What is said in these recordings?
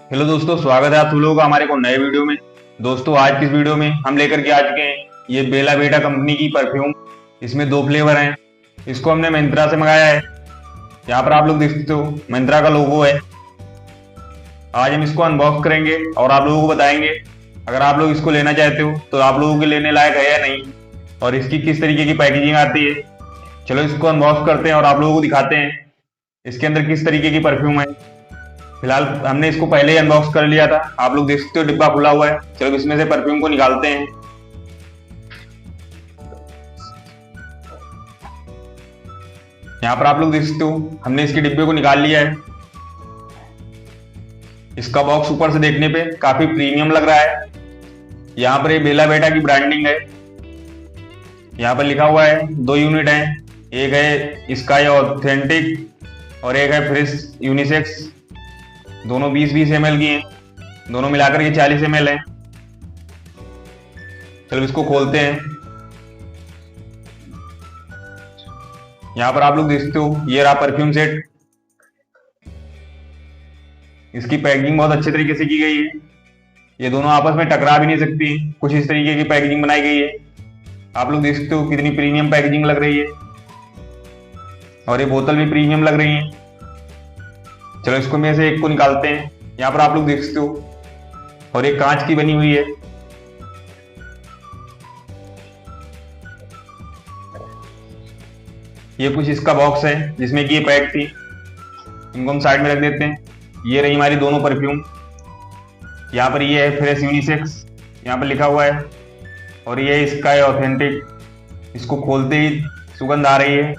Hello दोस्तों, स्वागत है आप सब लोगों का हमारे को नए वीडियो में। दोस्तों, आज की इस वीडियो में हम लेकर के आ चुके हैं ये बेला बेटा कंपनी की परफ्यूम। इसमें दो फ्लेवर हैं। इसको हमने मिंत्रा से मंगाया है। यहाँ पर आप लोग देख सकते हो मिंत्रा का लोगो है। आज हम इसको अनबॉक्स करेंगे और आप लोगों को बताएंगे अगर आप लोग इसको लेना चाहते हो तो आप लोगों के लेने लायक है या नहीं, और इसकी किस तरीके की पैकेजिंग आती है। चलो इसको अनबॉक्स करते हैं और आप लोगों को दिखाते हैं इसके अंदर किस तरीके की परफ्यूम है। फिलहाल हमने इसको पहले ही अनबॉक्स कर लिया था, आप लोग देख सकते हो डिब्बा खुला हुआ है। चलो इसमें से परफ्यूम को निकालते हैं। यहाँ पर आप लोग देख सकते हो हमने इसके डिब्बे को निकाल लिया है। इसका बॉक्स ऊपर से देखने पे काफी प्रीमियम लग रहा है। यहाँ पर ये बेला बेटा की ब्रांडिंग है। यहाँ पर लिखा हुआ है 2 यूनिट है, एक है स्काई ऑथेंटिक और एक है फ्रेश यूनिसेक्स। दोनों 20-20 ml की हैं, दोनों मिलाकर ये 40 ml है। चलो इसको खोलते हैं। यहाँ पर आप लोग देख सकते हो ये रहा परफ्यूम सेट। इसकी पैकिंग बहुत अच्छे तरीके से की गई है। ये दोनों आपस में टकरा भी नहीं सकती, कुछ इस तरीके की पैकेजिंग बनाई गई है। आप लोग देख सकते हो कितनी प्रीमियम पैकेजिंग लग रही है, और ये बोतल भी प्रीमियम लग रही है। चलो इसको में से एक को निकालते हैं। यहाँ पर आप लोग देख सकते हो, और एक कांच की बनी हुई है। ये कुछ इसका बॉक्स है जिसमें कि ये पैक थी। इनको हम साइड में रख देते हैं। ये रही हमारी दोनों परफ्यूम। यहाँ पर ये है फ्रेश यूनिसेक्स, यहाँ पर लिखा हुआ है, और ये इसका है ऑथेंटिक। इसको खोलते ही सुगंध आ रही है।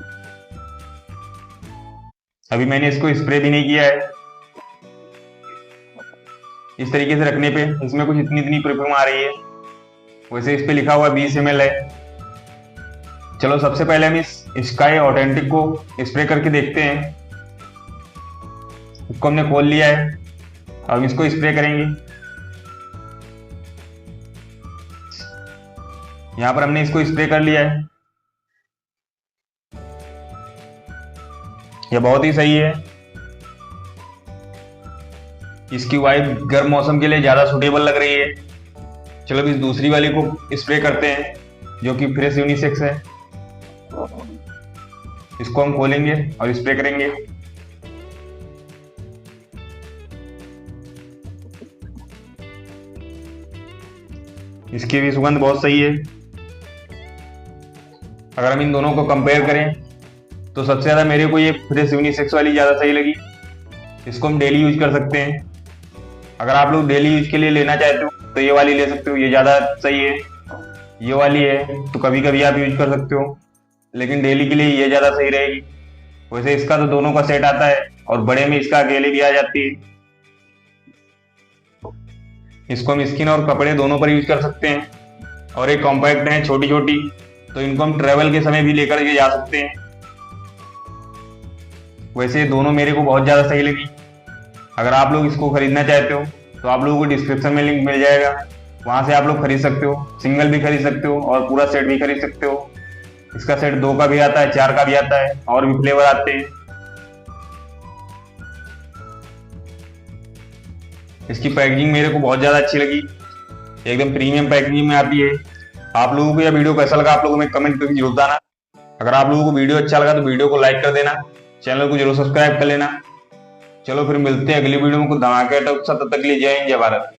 अभी मैंने इसको स्प्रे भी नहीं किया है। इस तरीके से रखने पे इसमें कुछ इतनी इतनी परफ्यूम आ रही है। वैसे इस पे लिखा हुआ 20 ml है। चलो सबसे पहले हम इस स्काई ऑथेंटिक को स्प्रे करके देखते हैं। इसको हमने खोल लिया है, अब इसको स्प्रे करेंगे। यहाँ पर हमने इसको स्प्रे कर लिया है। यह बहुत ही सही है। इसकी वाइब गर्म मौसम के लिए ज्यादा सूटेबल लग रही है। चलो अब इस दूसरी वाली को स्प्रे करते हैं जो कि फ्रेश यूनिसेक्स है। इसको हम खोलेंगे और स्प्रे करेंगे। इसकी भी सुगंध बहुत सही है। अगर हम इन दोनों को कंपेयर करें तो सबसे ज्यादा मेरे को ये फ्रेश यूनिसेक्स वाली ज्यादा सही लगी। इसको हम डेली यूज कर सकते हैं। अगर आप लोग डेली यूज के लिए लेना चाहते हो तो ये वाली ले सकते हो, ये ज्यादा सही है। ये वाली है तो कभी कभी आप यूज कर सकते हो, लेकिन डेली के लिए ये ज्यादा सही रहेगी। वैसे इसका तो दोनों का सेट आता है, और बड़े में इसका अकेले भी आ जाती है। इसको हम स्किन और कपड़े दोनों पर यूज कर सकते हैं, और एक कॉम्पैक्ट है छोटी छोटी, तो इनको हम ट्रेवल के समय भी लेकर के जा सकते हैं। वैसे दोनों मेरे को बहुत ज्यादा सही लगी। अगर आप लोग इसको खरीदना चाहते हो तो आप लोगों को डिस्क्रिप्शन में लिंक मिल जाएगा, वहां से आप लोग खरीद सकते हो। सिंगल भी खरीद सकते हो और पूरा सेट भी खरीद सकते हो। इसका सेट 2 का भी आता है, 4 का भी आता है, और भी फ्लेवर आते हैं। इसकी पैकेजिंग मेरे को बहुत ज्यादा अच्छी लगी, एकदम प्रीमियम पैकेजिंग में आती है। आप लोगों को यह वीडियो कैसा लगा आप लोगों में कमेंट करके जरूर बताना। अगर आप लोगों को वीडियो अच्छा लगा तो वीडियो को लाइक कर देना, चैनल को जरूर सब्सक्राइब कर लेना। चलो फिर मिलते हैं अगली वीडियो में कुछ धमाके। तब तक के लिए जय हिंद, जय भारत।